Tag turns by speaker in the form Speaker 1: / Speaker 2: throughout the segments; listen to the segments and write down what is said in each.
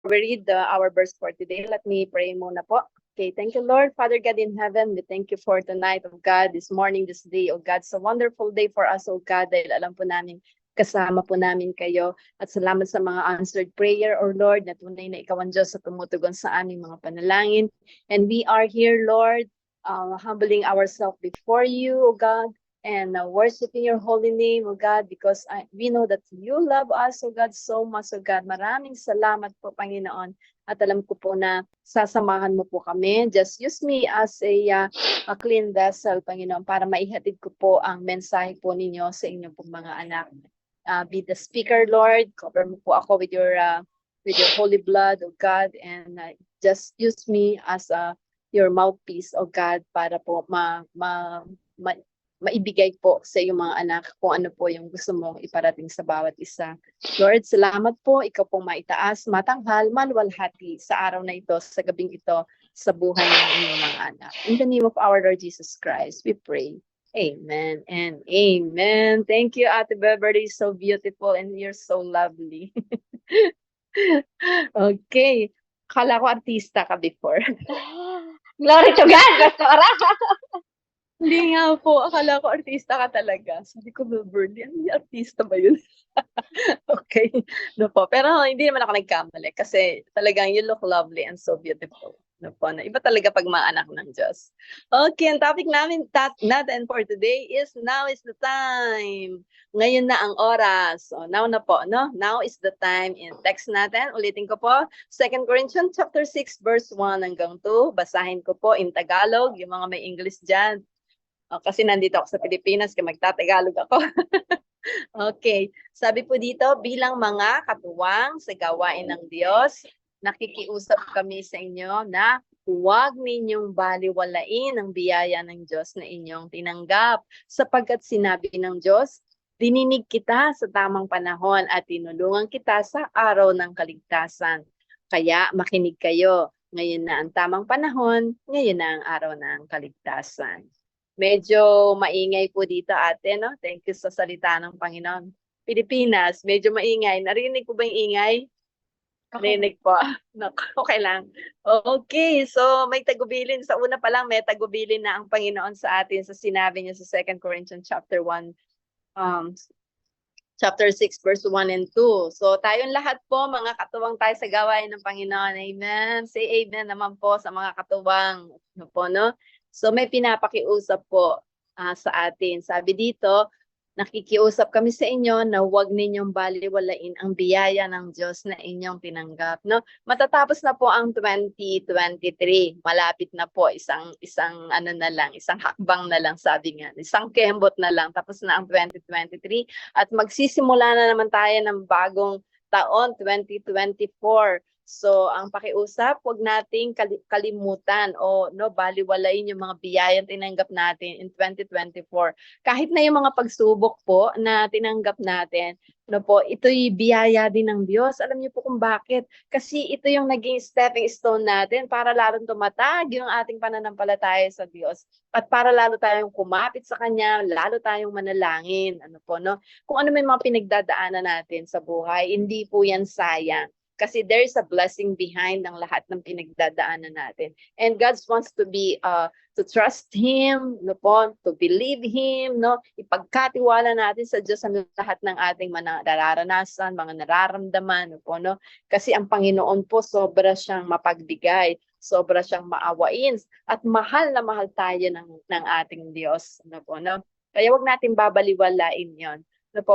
Speaker 1: we read our verse for today, let me pray muna po. Okay, thank you, Lord, Father God in heaven. We thank you for tonight, oh God, this morning, this day, oh God. It's a wonderful day for us, oh God, dahil alam po namin kasama po namin kayo. At salamat sa mga answered prayer, oh Lord, na tunay na ikaw ang Diyos sa tumutugon sa aming mga panalangin. And we are here, Lord, humbling ourselves before you, oh God, and worshiping your holy name, oh God, because we know that you love us, oh God, so much, oh God. Maraming salamat po, Panginoon. At alam ko po na sasamahan mo po kami. Just use me as a clean vessel, Panginoon, para maihatid ko po ang mensahe po ninyo sa inyong pong mga anak. Be the speaker, Lord. Cover mo po ako with your holy blood, oh God, and just use me as your mouthpiece, oh God, para po maibigay po sa iyong mga anak kung ano po yung gusto mong iparating sa bawat isa. Lord, salamat po. Ikaw pong maitaas, matanghal, maluwalhati sa araw na ito, sa gabing ito, sa buhay ng inyong mga anak. In the name of our Lord Jesus Christ, we pray. Amen and amen. Thank you, Ate Beverly. So beautiful and you're so lovely. Okay. Kala ko artista ka before.
Speaker 2: Glory to God, Pastora.
Speaker 1: Hindi nga po. Akala ko artista ka talaga. Sabi ko, Beverly, artista ba yun? Okay. No po. Pero hindi naman ako nagkamali kasi talagang you look lovely and so beautiful. No po. Na iba talaga pag mga anak ng Diyos. Okay, ang topic natin for today is now is the time. Ngayon na ang oras. So, now na po, no? Now is the time. In text natin, ulitin ko po, 2 Corinthians chapter 6, verse 1 hanggang 2. Basahin ko po in Tagalog, yung mga may English dyan. Kasi nandito ako sa Pilipinas, kaya magtatagalog ako. Okay. Sabi po dito, bilang mga katuwang sa gawain ng Diyos, nakikiusap kami sa inyo na huwag ninyong baliwalain ang biyaya ng Diyos na inyong tinanggap, sapagkat sinabi ng Diyos, dininig kita sa tamang panahon at tinulungan kita sa araw ng kaligtasan. Kaya makinig kayo. Ngayon na ang tamang panahon, ngayon na ang araw ng kaligtasan. Medyo maingay po dito, ate, no? Thank you sa salita ng Panginoon. Pilipinas, medyo maingay. Narinig po ba yung ingay? Narinig po. Okay lang. Okay, so may tagubilin. Sa una pa lang, may tagubilin na ang Panginoon sa atin sa sinabi niya sa 2 Corinthians chapter 1, chapter 6, verse 1 and 2. So tayong lahat po, mga katuwang tayo sa gawain ng Panginoon. Amen. Say amen naman po sa mga katuwang. Ano po, no? So may pinapakiusap po sa atin. Sabi dito, nakikiusap kami sa inyo na huwag ninyong baliwalain ang biyaya ng Diyos na inyong tinanggap. No? Matatapos na po ang 2023. Malapit na po, isang hakbang na lang, sabi nga. Isang kembot na lang, tapos na ang 2023. At magsisimula na naman tayo ng bagong taon, 2024. So, ang pakiusap, huwag nating kalimutan o baliwalain yung mga biyayang tinanggap natin in 2024. Kahit na yung mga pagsubok po na tinanggap natin, ito'y biyaya din ng Diyos. Alam niyo po kung bakit? Kasi ito yung naging stepping stone natin para lalong tumatag yung ating pananampalataya sa Diyos. At para lalo tayong kumapit sa Kanya, lalo tayong manalangin. Kung ano may mga pinagdadaanan natin sa buhay, hindi po yan sayang. Kasi there is a blessing behind ng lahat ng pinagdadaanan natin. And God wants to to trust Him, to believe Him, ipagkatiwala natin sa Diyos ang lahat ng ating mga nararanasan, mga nararamdaman, Kasi ang Panginoon po, sobra siyang mapagbigay, sobra siyang maawain, at mahal na mahal tayo ng ating Diyos, Kaya wag natin babaliwalain yon.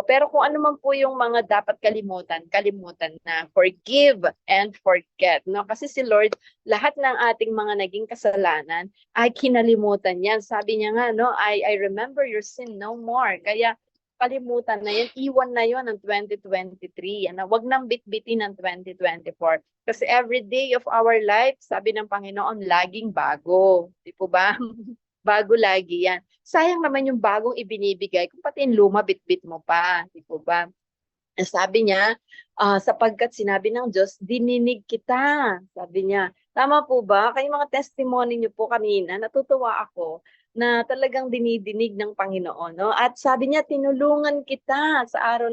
Speaker 1: Pero kung ano man po yung mga dapat kalimutan na. Forgive and forget. Kasi si Lord, lahat ng ating mga naging kasalanan ay kinalimutan yan. Sabi niya nga, I remember your sin no more. Kaya kalimutan na yan, iwan na yon ng 2023. Wag nang bitbitin ng 2024. Kasi every day of our life, sabi ng Panginoon, laging bago. Di po ba? Bago lagi yan. Sayang naman yung bagong ibinibigay kung pati yung luma, bitbit mo pa. Di po ba? Sabi niya, sapagkat sinabi ng Diyos, dininig kita. Sabi niya, tama po ba? Kayong mga testimony niyo po kanina, natutuwa ako na talagang dinidinig ng Panginoon. At sabi niya, tinulungan kita sa araw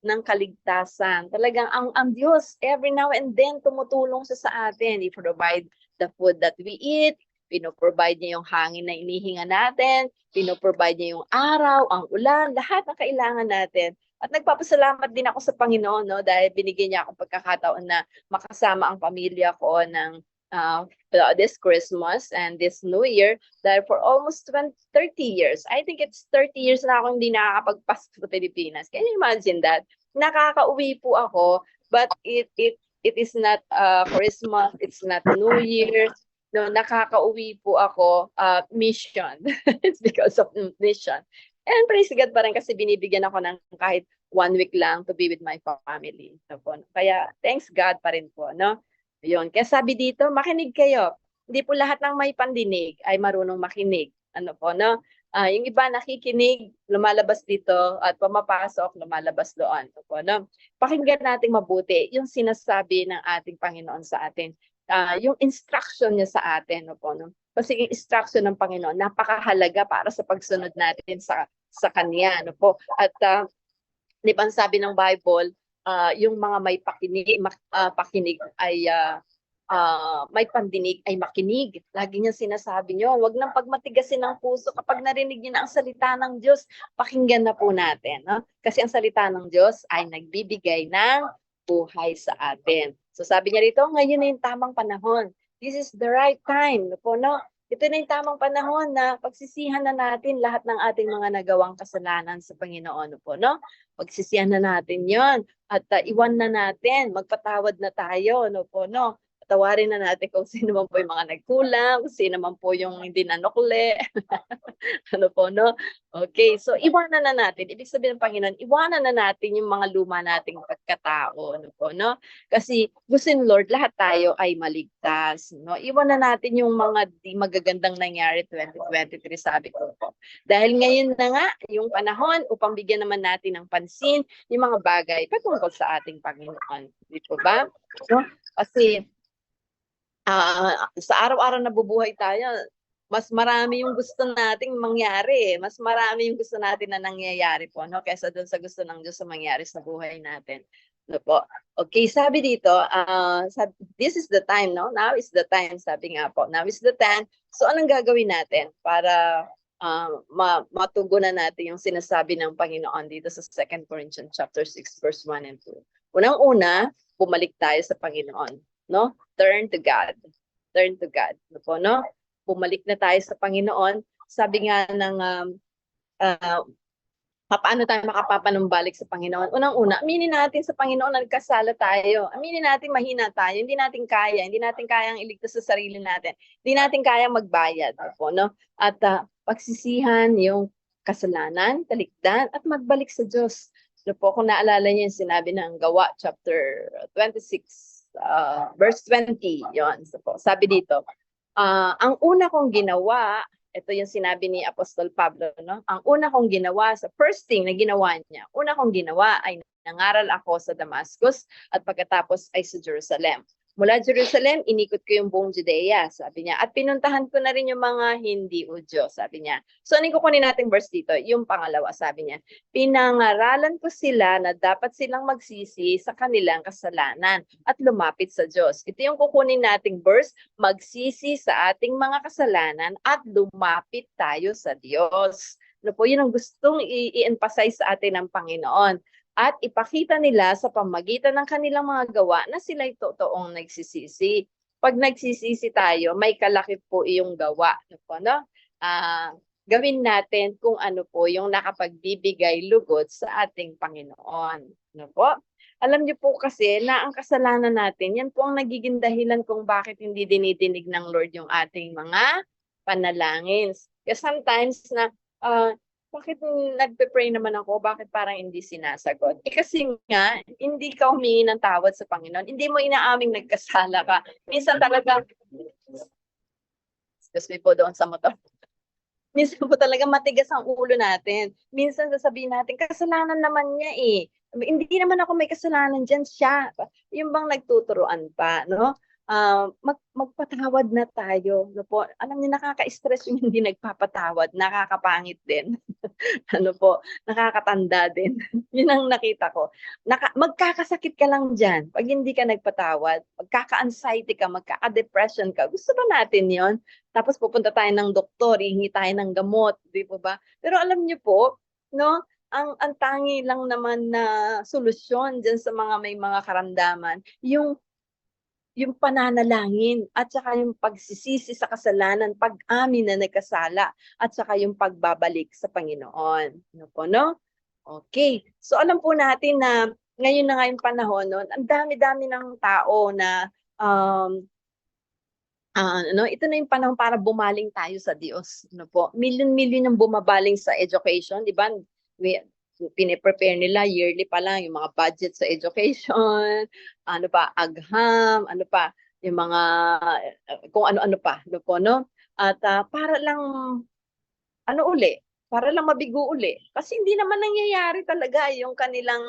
Speaker 1: ng kaligtasan. Talagang ang Diyos, every now and then, tumutulong siya sa atin. He provide the food that we eat, pinoprovide niya yung hangin na inihinga natin, pinoprovide niya yung araw, ang ulan, lahat ng kailangan natin. At nagpapasalamat din ako sa Panginoon, no, dahil binigyan niya akong pagkakataon na makasama ang pamilya ko ng this Christmas and this New Year, dahil for almost 30 years, I think it's 30 years na ako hindi nakakapagpasko sa Pilipinas. Can you imagine that? Nakakauwi po ako, but it is not Christmas, it's not New Year. No, nakakauwi po ako mission. It's because of mission. And praise God pa rin kasi binibigyan ako ng kahit 1 week lang to be with my family. So, po, kaya thanks God pa rin po, no? Yun. Kaya sabi dito, makinig kayo. Hindi po lahat ng may pandinig ay marunong makinig. Ano po, no? Yung iba nakikinig, lumalabas dito at pumapasok, lumalabas doon. Ano po, no? Pakinggan natin mabuti yung sinasabi ng ating Panginoon sa atin. Yung instruction niya sa atin. Ano po, no? Kasi yung instruction ng Panginoon, napakahalaga para sa pagsunod natin sa Kanya. Ano po? At di ba sabi ng Bible, yung mga may pakinig ay may pandinig ay makinig. Lagi niya sinasabi niyo, wag nang pagmatigasin ng puso kapag narinig niyo na ang salita ng Diyos, pakinggan na po natin. No? Kasi ang salita ng Diyos ay nagbibigay ng buhay sa atin. So sabi niya rito, ngayon na yung tamang panahon. This is the right time. No? Ito na yung tamang panahon na pagsisihan na natin lahat ng ating mga nagawang kasalanan sa Panginoon. No? Pagsisihan na natin yon at iwan na natin, magpatawad na tayo. No? Tawarin na natin kung sino man po yung mga nagkulang, kung sino man po yung hindi nanukli. Ano po, no? Okay, so iwanan na natin. Ibig sabihin ng Panginoon, iwanan na natin yung mga luma nating pagkatao. Ano po, no? Kasi gusto ng Lord, lahat tayo ay maligtas. No? Iwanan natin yung mga di magagandang nangyari 2023, sabi ko po. Dahil ngayon na nga, yung panahon upang bigyan naman natin ng pansin yung mga bagay patungkol sa ating Panginoon. Di po ba? No? Kasi sa araw-araw na bubuhay tayo, mas marami yung gusto nating mangyari. Mas marami yung gusto natin na nangyayari po, no? Kaysa doon sa gusto ng Diyos sa mangyari sa buhay natin. No po. Okay, sabi dito, this is the time, no? Now is the time, sabi nga po. Now is the time. So, anong gagawin natin para matugunan natin yung sinasabi ng Panginoon dito sa 2 Corinthians chapter 6, verse 1 and 2. Unang-una, bumalik tayo sa Panginoon. No? Turn to God. Turn to God. No po, no? Bumalik na tayo sa Panginoon. Sabi nga ng paano tayo makapapanumbalik sa Panginoon? Unang-una, aminin natin sa Panginoon na nagkasala tayo. Aminin natin mahina tayo. Hindi natin kaya. Hindi natin kayang iligtas sa sarili natin. Hindi natin kayang magbayad. No po, no? At pagsisihan yung kasalanan, talikdan, at magbalik sa Diyos. No po, kung naalala niyo yung sinabi ng Gawa, chapter 26, verse 20, yon. So, sabi dito, ang una kong ginawa, ito yung sinabi ni Apostol Pablo, no? Ang una kong ginawa, sa first thing na ginawa niya, una kong ginawa ay nangaral ako sa Damascus at pagkatapos ay sa Jerusalem. Mula Jerusalem, inikot ko yung buong Judea, sabi niya. At pinuntahan ko na rin yung mga hindi Udyo, sabi niya. So, ano kukunin natin verse dito? Yung pangalawa, sabi niya. Pinangaralan ko sila na dapat silang magsisi sa kanilang kasalanan at lumapit sa Diyos. Ito yung kukunin nating verse, magsisi sa ating mga kasalanan at lumapit tayo sa Diyos. Ano po, yun ang gustong i-emphasize sa atin ng Panginoon. At ipakita nila sa pamagitan ng kanilang mga gawa na sila'y totoong nagsisisi. Pag nagsisisi tayo, may kalakip po iyong gawa. No? Gawin natin kung ano po yung nakapagbibigay lugod sa ating Panginoon. No po? Alam niyo po kasi na ang kasalanan natin, yan po ang nagiging dahilan kung bakit hindi dinidinig ng Lord yung ating mga panalangin. Kasi sometimes na bakit nagpe-pray naman ako? Bakit parang hindi sinasagot? Kasi nga, hindi ka humingi ng tawad sa Panginoon. Hindi mo inaaming nagkasala ka. Minsan talaga, excuse me po doon sa motor. Minsan po talaga matigas ang ulo natin. Minsan sasabihin natin, kasalanan naman niya eh. Hindi naman ako may kasalanan dyan, siya. Yung bang nagtuturuan pa, no? magpatawad na tayo. No po? Alam niyo, nakaka-stress yung hindi nagpapatawad, nakakapangit din. Ano po, nakakatanda din. Yun ang nakita ko. Magkakasakit ka lang dyan pag hindi ka nagpatawad. Magkaka-anxiety ka, magkaka-depression ka. Gusto ba natin yon? Tapos pupunta tayo ng doktor, hihingi tayo ng gamot, di po ba? Pero alam niyo po, no, ang tangi lang naman na solusyon dyan sa mga may mga karamdaman, yung pananalangin at saka yung pagsisisi sa kasalanan, pag-amin na nagkasala at saka yung pagbabalik sa Panginoon. Ano po, no? Okay. So alam po natin na ngayon na nga yung panahon, no, ang dami-dami ng tao na ito na yung panahon para bumaling tayo sa Diyos. Ano po? Million-million yung bumabaling sa education, di ba? Pine-prepare nila yearly pa lang yung mga budget sa education, ano pa, agham, ano pa, yung mga kung ano-ano pa, ano po, no? At para lang para lang mabigo uli. Kasi hindi naman nangyayari talaga yung kanilang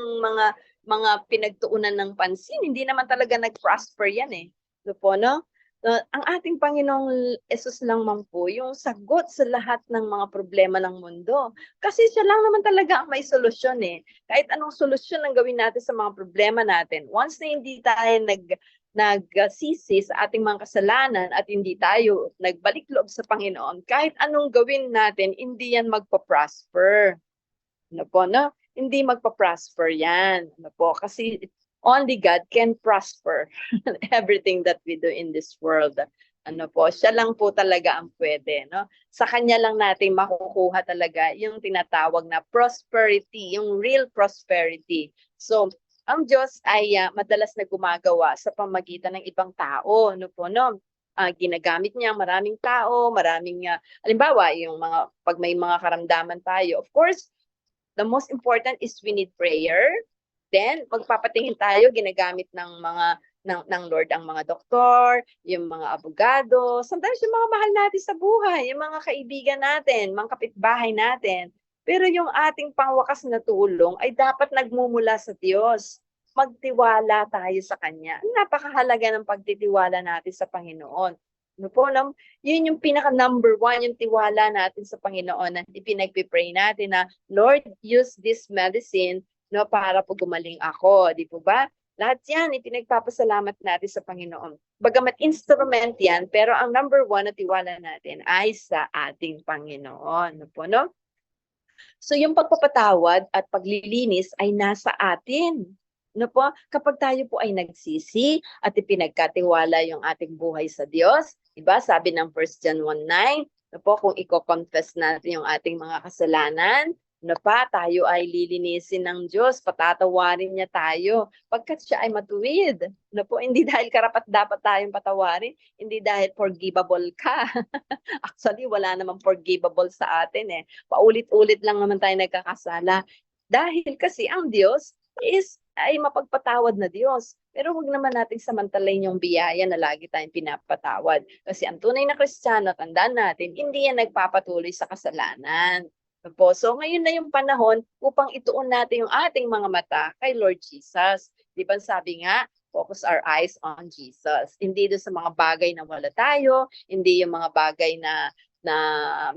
Speaker 1: mga pinagtuunan ng pansin. Hindi naman talaga nag-prosper yan eh. Ano po, no? Ang ating Panginoong Jesus lang man po yung sagot sa lahat ng mga problema ng mundo. Kasi siya lang naman talaga ang may solusyon eh. Kahit anong solusyon ang gawin natin sa mga problema natin, once na hindi tayo nagsisi sa ating mga kasalanan at hindi tayo nagbalik loob sa Panginoon, kahit anong gawin natin, hindi yan magpa-prosper. Ano po, no? Hindi magpa-prosper yan. Ano po? Kasi only God can prosper everything that we do in this world. Ano po, siya lang po talaga ang pwede, no? Sa kanya lang natin makukuha talaga yung tinatawag na prosperity, yung real prosperity. So, ang Diyos ay madalas na gumagawa sa pamagitan ng ibang tao, no po, no? Ginagamit niya maraming tao, halimbawa, yung pag may mga karamdaman tayo, of course, the most important is we need prayer. Then, magpapatingin tayo, ginagamit ng Lord ang mga doktor, yung mga abogado, sometimes yung mga mahal natin sa buhay, yung mga kaibigan natin, mga kapitbahay natin. Pero yung ating pangwakas na tulong ay dapat nagmumula sa Diyos. Magtiwala tayo sa Kanya. Napakahalaga ng pagtitiwala natin sa Panginoon. Ano po, yun yung pinaka number one, yung tiwala natin sa Panginoon na ipinagpipray natin na, Lord, use this medicine, no, para po gumaling ako, di po ba? Lahat yan, ipinagpapasalamat natin sa Panginoon. Bagamat instrument yan, pero ang number one na tiwala natin ay sa ating Panginoon. Ano po, no? So yung pagpapatawad at paglilinis ay nasa atin. Ano po? Kapag tayo po ay nagsisi at ipinagkatiwala yung ating buhay sa Diyos, diba? Sabi ng 1 John 1:9, ano po, kung i-confess natin yung ating mga kasalanan, na pa tayo ay lilinisin ng Diyos, patatawarin niya tayo pagkat siya ay matuwid. Na po, hindi dahil karapat dapat tayong patawarin, hindi dahil forgivable ka. Actually, wala namang forgivable sa atin eh. Paulit-ulit lang naman tayo nagkakasala. Dahil kasi ang Diyos ay mapagpatawad na Diyos. Pero huwag naman nating samantalayin yung biyaya na lagi tayong pinapatawad. Kasi ang tunay na Kristiyano, tandaan natin, hindi yan nagpapatuloy sa kasalanan. Po. So ngayon na yung panahon upang ituon natin yung ating mga mata kay Lord Jesus. Di ba sabi nga, focus our eyes on Jesus. Hindi doon sa mga bagay na wala tayo, hindi yung mga bagay na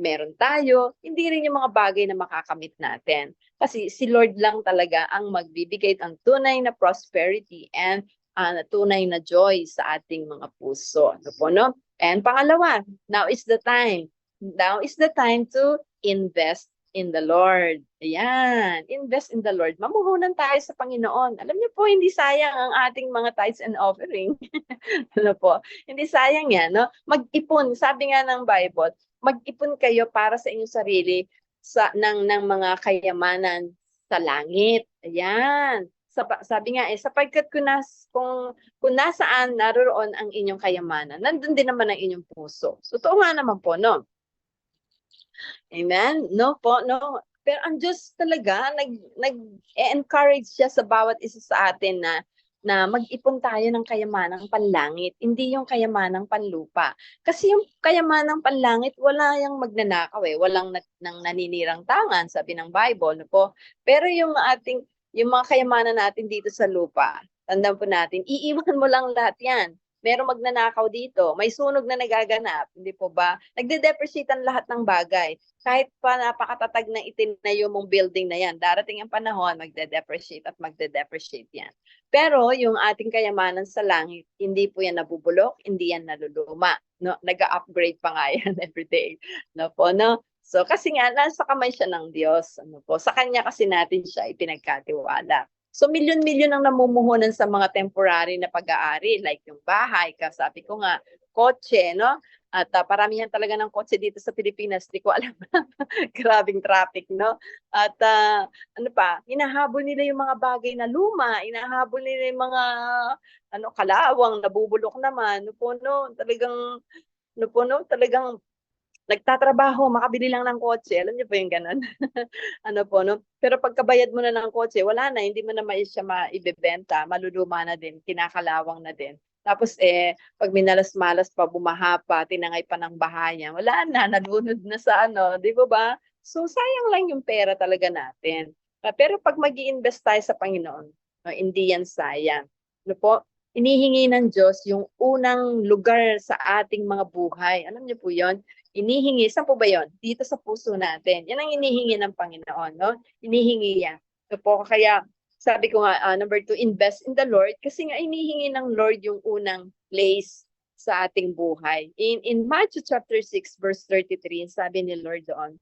Speaker 1: meron tayo, hindi rin yung mga bagay na makakamit natin. Kasi si Lord lang talaga ang magbibigay ng tunay na prosperity and tunay na joy sa ating mga puso. Ano po, no? And pangalawa, now is the time. Now is the time to invest in the Lord. Ayan, invest in the Lord. Mamuhunan tayo sa Panginoon. Alam niyo po, hindi sayang ang ating mga tithes and offering. Ano po? Hindi sayang yan, no? Mag-ipon. Sabi nga ng Bible, mag-ipon kayo para sa inyong sarili ng mga kayamanan sa langit. Ayan. Sabi nga sapagkat kung nasaan naroon ang inyong kayamanan, nandun din naman ang inyong puso. So, totoo nga naman po, no? Amen? No po, no. Pero ang Diyos talaga, nag-encourage siya sa bawat isa sa atin na mag-ipon tayo ng kayamanang panlangit, hindi yung kayamanang panlupa. Kasi yung kayamanang panlangit, wala yung magnanakaw eh, walang nang naninirang tangan, sabi ng Bible, no po. Pero yung mga kayamanan natin dito sa lupa, tandaan po natin, iiwan mo lang lahat yan. merong magnanakaw dito, may sunog na nagaganap, hindi po ba? Nagde-depreciate ang lahat ng bagay. Kahit pa napakatatag na itinayo mong building na yan, darating ang panahon, magde-depreciate at magde-depreciate yan. Pero yung ating kayamanan sa langit, hindi po yan nabubulok, hindi yan naluluma. No? Nag-upgrade pa nga yan every day. No po, no? So kasi nga, nasa kamay siya ng Diyos. Ano po? Sa Kanya kasi natin siya ipinagkatiwala. So milyon-milyon ang namumuhunan sa mga temporary na pag-aari, like yung bahay, kasabi ko nga, kotse, no? At paramihan talaga ng kotse dito sa Pilipinas, di ko alam. Grabing traffic, no? At ano pa, hinahabol nila yung mga bagay na luma, hinahabol nila yung mga kalawang, nabubulok naman. No po, no? Talagang, no po, no? Talagang nagtatrabaho, makabili lang ng kotse. Alam niyo po yung ganun? Ano po, no? Pero pagkabayad mo na ng kotse, wala na, hindi mo na siya maibebenta, maluluma na din, kinakalawang na din. Tapos pag minalas-malas pa, bumaha pa, tinangay pa ng bahayan, wala na, nalunod na sa di ba ba? So sayang lang yung pera talaga natin. Pero pag mag-i-invest tayo sa Panginoon, no, hindi yan sayang. Ano po? Inihingi ng Diyos yung unang lugar sa ating mga buhay. Alam niyo po yon? Inihingi, saan po ba yun? Dito sa puso natin. Yan ang inihingi ng Panginoon, no? Inihingi yan. So po, kaya sabi ko nga, number 2, invest in the Lord. Kasi nga inihingi ng Lord yung unang place sa ating buhay. In Matthew chapter 6, verse 33, sabi ni Lord doon,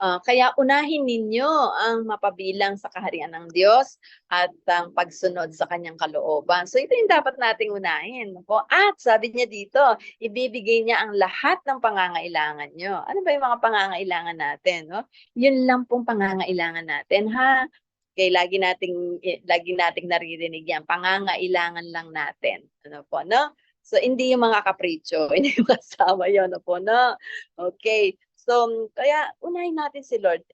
Speaker 1: kaya unahin ninyo ang mapabilang sa kaharian ng Diyos at ang pagsunod sa kanyang kalooban. So ito yung dapat nating unahin. At sabi niya dito, ibibigay niya ang lahat ng pangangailangan nyo. Ano ba yung mga pangangailangan natin? No? Yun lang pong pangangailangan natin. Ha? Okay, lagi nating naririnig yan. Pangangailangan lang natin. Ano po, no? So hindi yung mga kapritsyo, hindi yung kasama yun. Ano po, no? Okay. So, kaya unahin natin si Lord.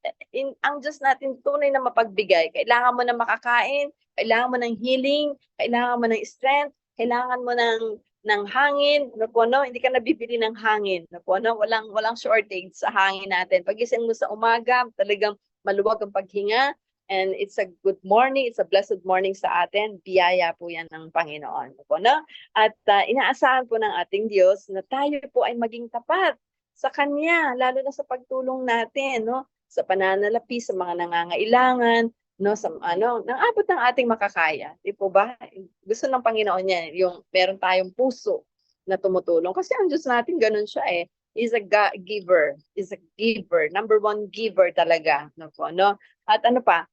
Speaker 1: Ang Diyos natin tunay na mapagbigay. Kailangan mo na makakain, kailangan mo ng healing, kailangan mo ng strength, kailangan mo ng hangin, no? Hindi ka nabibili ng hangin, no? Walang shortage sa hangin natin. Pagising mo sa umaga, talagang maluwag ang paghinga, and it's a good morning, it's a blessed morning sa atin. Biyaya po yan ng Panginoon, no? At inaasahan po ng ating Diyos na tayo po ay maging tapat sa Kanya, lalo na sa pagtulong natin, no? Sa pananalapi sa mga nangangailangan, no? Sa nang abot ng ating makakaya. Di po ba? Gusto ng Panginoon niya yung meron tayong puso na tumutulong. Kasi ang Diyos natin ganun siya is a giver, is a giver, number 1 giver talaga, no po, no? At ano pa?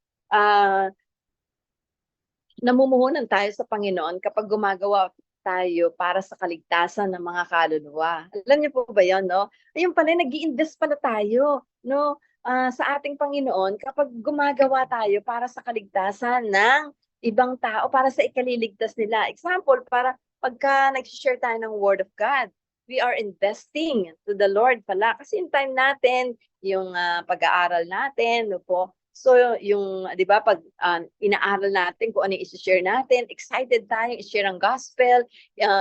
Speaker 1: Namumuhunan tayo sa Panginoon kapag gumagawa tayo para sa kaligtasan ng mga kaluluwa. Alam niyo po ba 'yon, no? Ayun pala, nag-i-invest pala tayo, no? Sa ating Panginoon kapag gumagawa tayo para sa kaligtasan ng ibang tao, para sa ikaliligtas nila. Example, para pagka nag-share tayo ng Word of God, we are investing to the Lord pala. Kasi in time natin, yung pag-aaral natin, no po, so yung, di ba, pag inaaral natin kung ano yung i-share natin, excited tayo i-share ang gospel,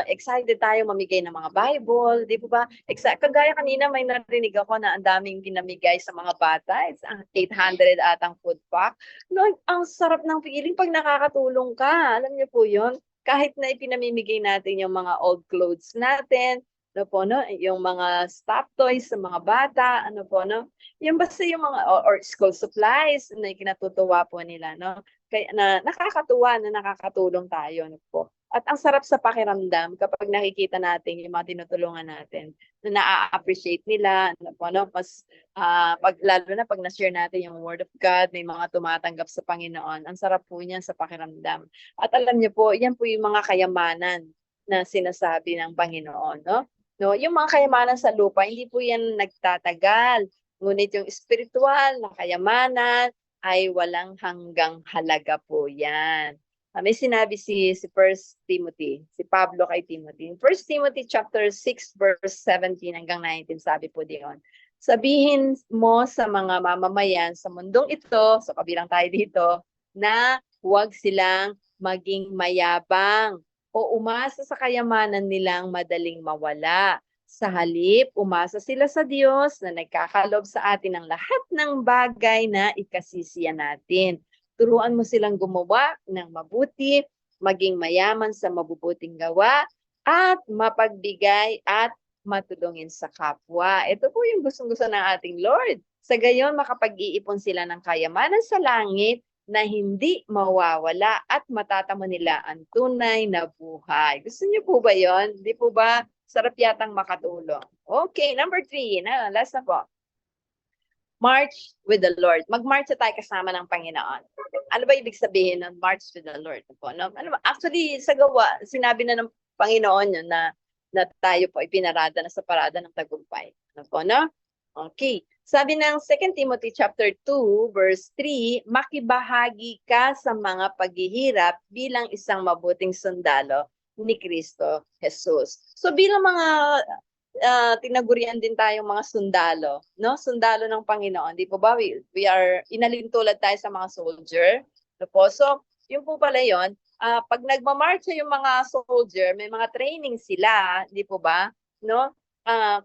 Speaker 1: excited tayo mamigay ng mga Bible, di ba? Kagaya kanina may narinig ako na ang daming pinamigay sa mga bata, it's 800 atang food pack. No, ang sarap ng feeling pag nakakatulong ka. Alam niyo po yun? Kahit na ipinamimigay natin yung mga old clothes natin, ano po, no? Yung mga stuffed toys sa mga bata, ano po, no? Yung basta yung mga or school supplies na kinatutuwa po nila, no? Kaya na nakakatuwa na nakakatulong tayo, no po. At ang sarap sa pakiramdam kapag nakikita natin yung mga tinutulungan natin na na-appreciate nila, ano po, no? Mas lalo na pag na-share natin yung Word of God, may mga tumatanggap sa Panginoon. Ang sarap po niyan sa pakiramdam. At alam niyo po, yan po yung mga kayamanan na sinasabi ng Panginoon, no? No, yung mga kayamanan sa lupa, hindi po yan nagtatagal. Ngunit yung spiritual na kayamanan ay walang hanggang halaga po yan. May sinabi si First Timothy, si Pablo kay Timothy. First Timothy chapter 6 verse 17 hanggang 19, sabi po diyon. Sabihin mo sa mga mamamayan sa mundong ito, so kabilang tayo dito, na huwag silang maging mayabang o umasa sa kayamanan nilang madaling mawala. Sa halip, umasa sila sa Diyos na nagkakalob sa atin ng lahat ng bagay na ikasisiya natin. Turuan mo silang gumawa ng mabuti maging mayaman sa mabubuting gawa, at mapagbigay at matulungin sa kapwa. Ito po yung gustong-gusto ng ating Lord. Sa gayon, makapag-iipon sila ng kayamanan sa langit na hindi mawawala at matatamo nila ang tunay na buhay. Gusto niyo po ba yon? Di po ba sarap yatang makatulong? Okay, number 3. Last na po. March with the Lord. Mag-march na tayo kasama ng Panginoon. Ano ba ibig sabihin ng march with the Lord? Actually, sa gawa, sinabi na ng Panginoon yun na tayo po ipinarada na sa parada ng tagumpay. Ano po, no? Okay. Sabi ng 2 Timothy chapter 2 verse 3, makibahagi ka sa mga paghihirap bilang isang mabuting sundalo ni Kristo Jesus. So bilang mga tinagurian din tayong mga sundalo, no? Sundalo ng Panginoon. Di po ba? We are inalintulad tayo sa mga soldier. No po? So, yun po pala yun. Pag nagmamarcha yung mga soldier, may mga training sila, di po ba? No?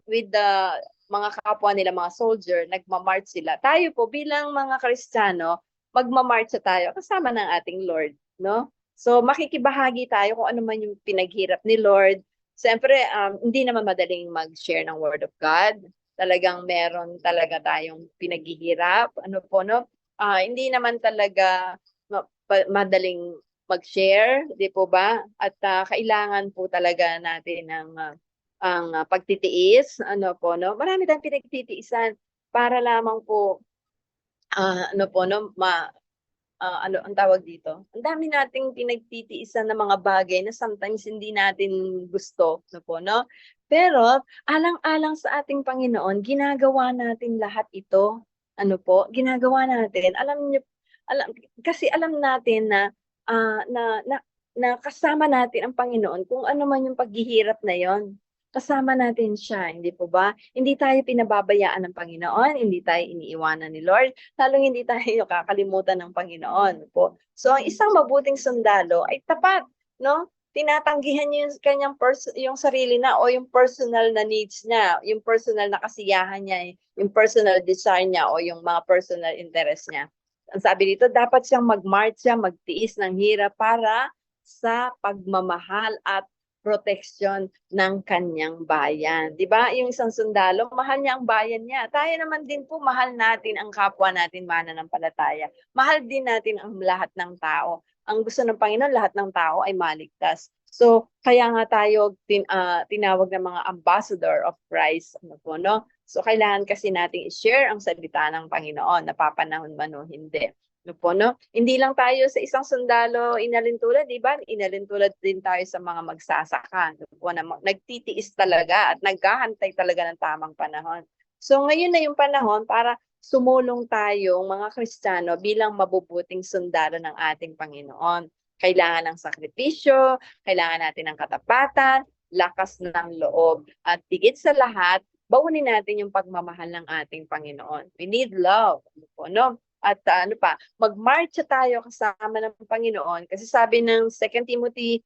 Speaker 1: With the mga kapwa nila, mga soldier, nagmamarch sila. Tayo po, bilang mga Kristiyano, magmamarcha tayo kasama ng ating Lord. No? So, makikibahagi tayo kung ano man yung pinaghirap ni Lord. Siyempre, hindi naman madaling mag-share ng Word of God. Talagang meron talaga tayong pinaghihirap. Ano po, no? Hindi naman talaga madaling mag-share, di po ba? At kailangan po talaga natin ang pagtitiis. Ano po, no? Marami tayong pinagtitiisan para lamang po, ano po, no? Ano ang tawag dito? Ang dami nating pinagtitiisan ng mga bagay na sometimes hindi natin gusto, no po, no? Pero alang-alang sa ating Panginoon, ginagawa natin lahat ito. Ano po? Ginagawa natin. Kasi alam natin na kasama natin ang Panginoon kung ano man yung paghihirap na yon. Kasama natin siya, hindi po ba? Hindi tayo pinababayaan ng Panginoon, hindi tayo iniiwanan ni Lord, lalong hindi tayo kakalimutan ng Panginoon po. So, ang isang mabuting sundalo ay tapat, no? Tinatanggihan niya yung kanyang yung sarili na o yung personal na needs niya, yung personal na kasiyahan niya, yung personal desire niya o yung mga personal interest niya. Ang sabi dito, dapat siyang mag-march siya, magtiis ng hirap para sa pagmamahal at proteksyon ng kanyang bayan. 'Di ba? Yung isang sundalo, mahal niya ang bayan niya. Tayo naman din po, mahal natin ang kapwa natin mananampalataya. Mahal din natin ang lahat ng tao. Ang gusto ng Panginoon, lahat ng tao ay maligtas. So, kaya nga tayo tinawag ng mga ambassador of Christ. Ano po, no? So, kailangan kasi nating i-share ang salita ng Panginoon, napapanahon man o hindi. No po, no? Hindi lang tayo sa isang sundalo inalintulad, di ba? Inalintulad din tayo sa mga magsasaka. No po, na nagtitiis talaga at naghahantay talaga ng tamang panahon. So ngayon na yung panahon para sumulong tayong mga Kristiyano bilang mabubuting sundalo ng ating Panginoon. Kailangan ng sakripisyo, kailangan natin ng katapatan, lakas ng loob, at higit sa lahat, baunin natin yung pagmamahal ng ating Panginoon. We need love. Ano po, no? At mag-march tayo kasama ng Panginoon kasi sabi ng 2 Timothy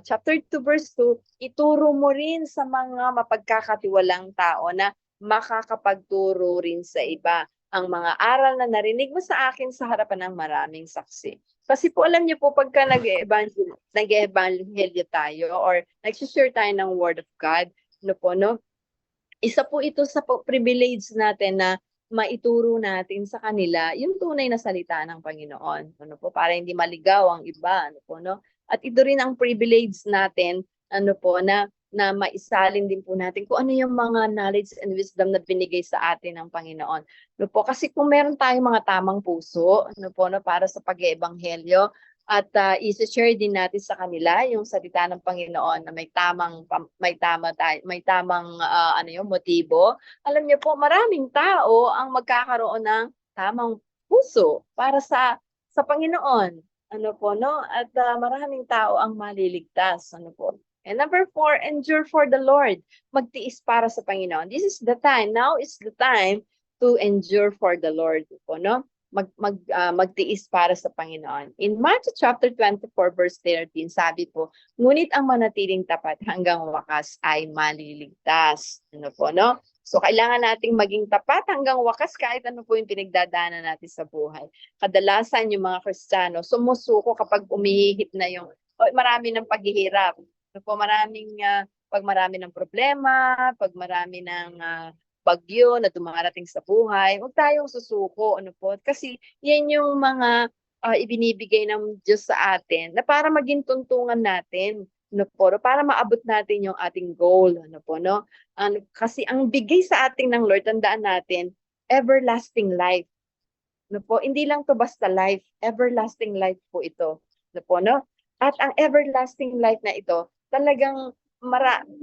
Speaker 1: chapter 2 verse 2, ituro mo rin sa mga mapagkakatiwalang tao na makakapagturo rin sa iba ang mga aral na narinig mo sa akin sa harapan ng maraming saksi. Kasi po alam niyo po pagka nag-evangelyo tayo or nag-share tayo ng Word of God, no po, no? Isa po ito sa privilege natin na maituro natin sa kanila yung tunay na salita ng Panginoon. Ano po, para hindi maligaw ang iba, ano po, no? At ito rin ang privilege natin, ano po, na maisalin din po natin kung ano yung mga knowledge and wisdom na binigay sa atin ng Panginoon. Ano po, kasi kung meron tayong mga tamang puso, ano po, no, para sa pag-eebanghelyo, at i-share din natin sa kanila yung salita ng Panginoon na may tamang motibo. Alam niyo po, maraming tao ang magkakaroon ng tamang puso para sa Panginoon. Ano po, no? At maraming tao ang maliligtas. Ano po? And number 4, endure for the Lord. Magtiis para sa Panginoon. This is the time. Now is the time to endure for the Lord. Po, no? Magtiis para sa Panginoon. In Matthew chapter 24 verse 13, sabi po, ngunit ang manatiling tapat hanggang wakas ay maliligtas. Ano po, no? So, kailangan nating maging tapat hanggang wakas kahit ano po yung pinagdadaanan natin sa buhay. Kadalasan yung mga Kristiyano, sumusuko kapag umihihit na yung, marami ng paghihirap. Ano po, pag marami ng problema, pag marami ng bagyo na dumarating sa buhay, huwag tayong susuko. Ano po? Kasi yan yung mga ibinibigay ng Diyos sa atin na para maging tuntungan natin, no po, no? Para maabot natin yung ating goal, ano po, no? Kasi ang bigay sa atin ng Lord, tandaan natin, everlasting life. No po, hindi lang to basta life, everlasting life po ito, no po, no? At ang everlasting life na ito, talagang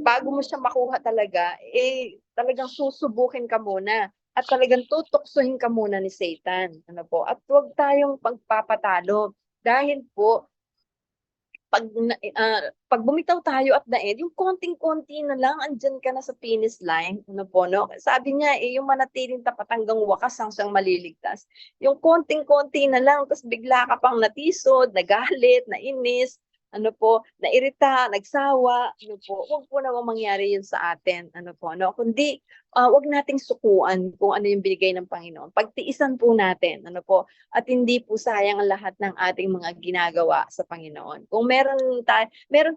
Speaker 1: bago mo siya makuha talaga, talagang susubukin ka muna at talagang tutuksohin ka muna ni Satan. Ano po? At huwag tayong pagpapatalo dahil po pag bumitaw tayo at the end, yung konting-konti na lang, andyan ka na sa finish line. Ano po, no? Sabi niya, yung manatiling tapat hanggang wakas ang siyang maliligtas. Yung konting-konti na lang, tapos bigla ka pang natisod, nagalit, nainis, ano po, nairita, nagsawa, ano po, huwag po naman mangyari yun sa atin, ano po, no? Kundi, huwag nating sukuan kung ano yung binigay ng Panginoon. Pagtiisan po natin, ano po, at hindi po sayang ang lahat ng ating mga ginagawa sa Panginoon. Kung meron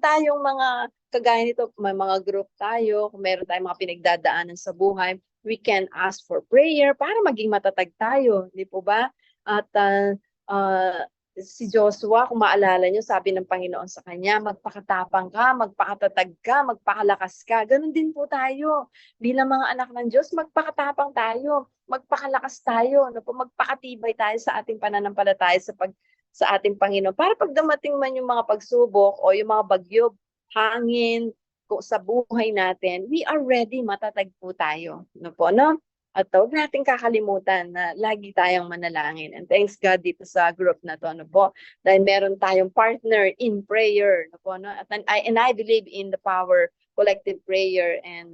Speaker 1: tayong mga kagaya nito, may mga group tayo, kung meron tayong mga pinagdadaanan sa buhay, we can ask for prayer para maging matatag tayo, di po ba? At si Joshua, kung maalala nyo, sabi ng Panginoon sa kanya, magpakatapang ka, magpakatatag ka, magpakalakas ka. Ganon din po tayo. Bilang mga anak ng Diyos, magpakatapang tayo, magpakalakas tayo, no? Magpakatibay tayo sa ating pananampalataya sa ating Panginoon. Para pag dumating man yung mga pagsubok o yung mga bagyo, hangin, sa buhay natin, we are ready, matatag po tayo. No po, no? At huwag natin kakalimutan na lagi tayong manalangin. And thanks God dito sa group na to, ano po, dahil meron tayong partner in prayer, ano po, no? And I believe in the power, collective prayer, and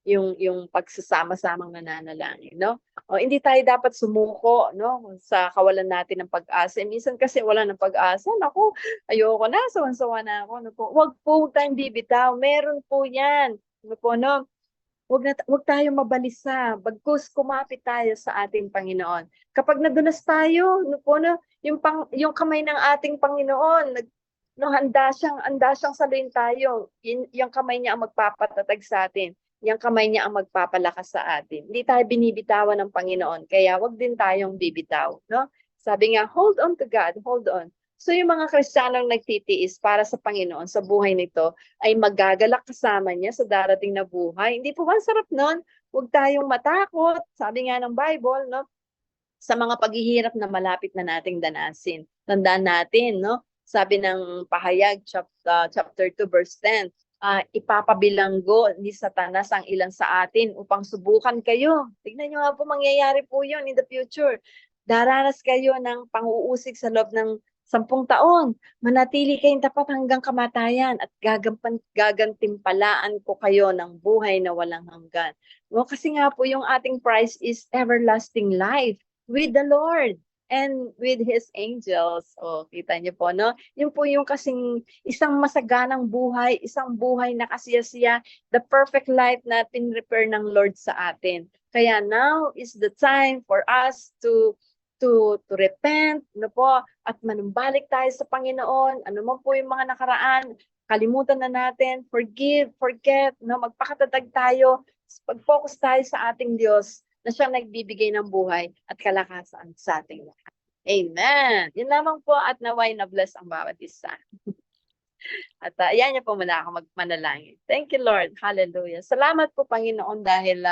Speaker 1: yung pagsasama-samang nananalangin, no? O hindi tayo dapat sumuko, no, sa kawalan natin ng pag-asa. Minsan kasi wala ng pag-asa, naku, ayoko na, sawan-sawa na ako, no po. Huwag po tayong bibitaw, meron po 'yan, ano po, no? Wag tayong mabalisa, bagkus kumapit tayo sa ating Panginoon. Kapag nadulas tayo, no po, no, yung kamay ng ating Panginoon, handa siyang saluhin tayo. Yung kamay niya ang magpapatatag sa atin. Yung kamay niya ang magpapalakas sa atin. Hindi tayo binibitawan ng Panginoon, kaya wag din tayong bibitaw, no? Sabi nga, hold on to God, hold on. So yung mga Kristiyanong nagtitiis para sa Panginoon sa buhay nito ay magagalak kasama niya sa darating na buhay. Hindi po ba sarap nun? Huwag tayong matakot. Sabi nga ng Bible, no? Sa mga paghihirap na malapit na nating danasin. Tandaan natin, no? Sabi ng Pahayag, chapter 2, verse 10, ipapabilanggo ni Satanas ang ilan sa atin upang subukan kayo. Tignan nyo nga po, mangyayari po yun in the future. Daranas kayo ng pang-uusig sa loob ng 10 taon. Manatili kayong tapat hanggang kamatayan at gagantimpalaan ko kayo ng buhay na walang hanggan. No, kasi nga po yung ating prize is everlasting life with the Lord and with His angels. O, kita niyo po, no? Yun po yung kasing isang masaganang buhay, isang buhay na kasiyasiya, the perfect life na pinrepare ng Lord sa atin. Kaya now is the time for us to repent, no po, at manumbalik tayo sa Panginoon. Ano man po yung mga nakaraan, kalimutan na natin, forgive, forget, no, magpakatatag tayo, pag-focus tayo sa ating Diyos na siyang nagbibigay ng buhay at kalakasan sa ating lahat. Amen. Yun lamang po at naway na bless ang bawat isa. At ayan niyo po muna ako magmanalangin. Thank you, Lord. Hallelujah. Salamat po, Panginoon, dahil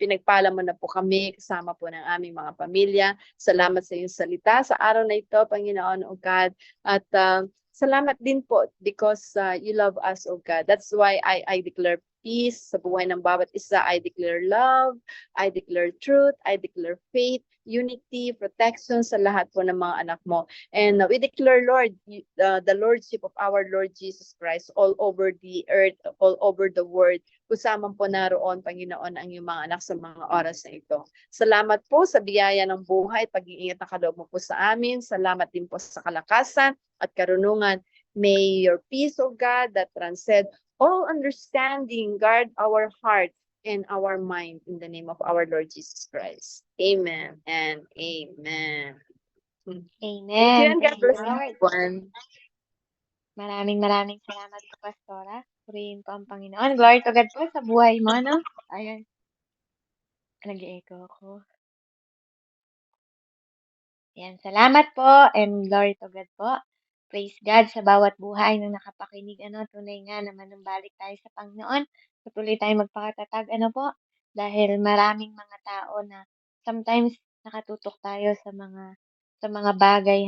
Speaker 1: pinagpala mo na po kami, kasama po ng aming mga pamilya. Salamat sa iyong salita sa araw na ito, Panginoon, O God. At salamat din po because you love us, O God. That's why I declare peace sa buhay ng bawat isa. I declare love, I declare truth, I declare faith, unity, protection sa lahat po ng mga anak mo. And we declare, Lord, the Lordship of our Lord Jesus Christ all over the earth, all over the world. Kusama po naroon, Panginoon, ang iyong mga anak sa mga oras na ito. Salamat po sa biyaya ng buhay at pag-iingat na kaloob mo po sa amin. Salamat din po sa kalakasan at karunungan. May your peace, O God, that transcend all understanding, guard our heart and our mind in the name of our Lord Jesus Christ. Amen and amen. Thank you
Speaker 2: Amen.
Speaker 1: and God
Speaker 2: Thank you,
Speaker 1: bless
Speaker 2: Lord.
Speaker 1: everyone.
Speaker 2: Maraming salamat po, Pastora. Purihin po ang Panginoon. Glory to God po sa buhay mo, no? Ayan, nag-echo ako. Ayan, salamat po and glory to God po. Praise God sa bawat buhay na nakapakinig. Tunay nga na manumbalik tayo sa Panginoon. Patuloy tayong magpakatatag, dahil maraming mga tao na sometimes nakatutok tayo sa mga bagay,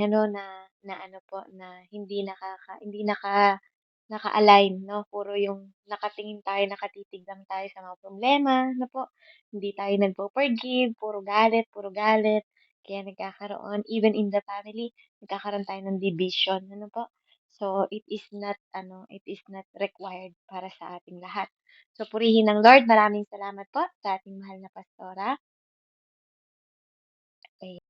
Speaker 2: na hindi naka-align, no? Puro yung nakatingin tayo, nakatitig lang tayo sa mga problema, Hindi tayo nagpo-forgive, puro galit. Kaya nagkakaroon, even in the family, nagkakaroon tayo ng division, po? So, it is not required para sa ating lahat. So, purihin ng Lord. Maraming salamat po sa ating mahal na pastora.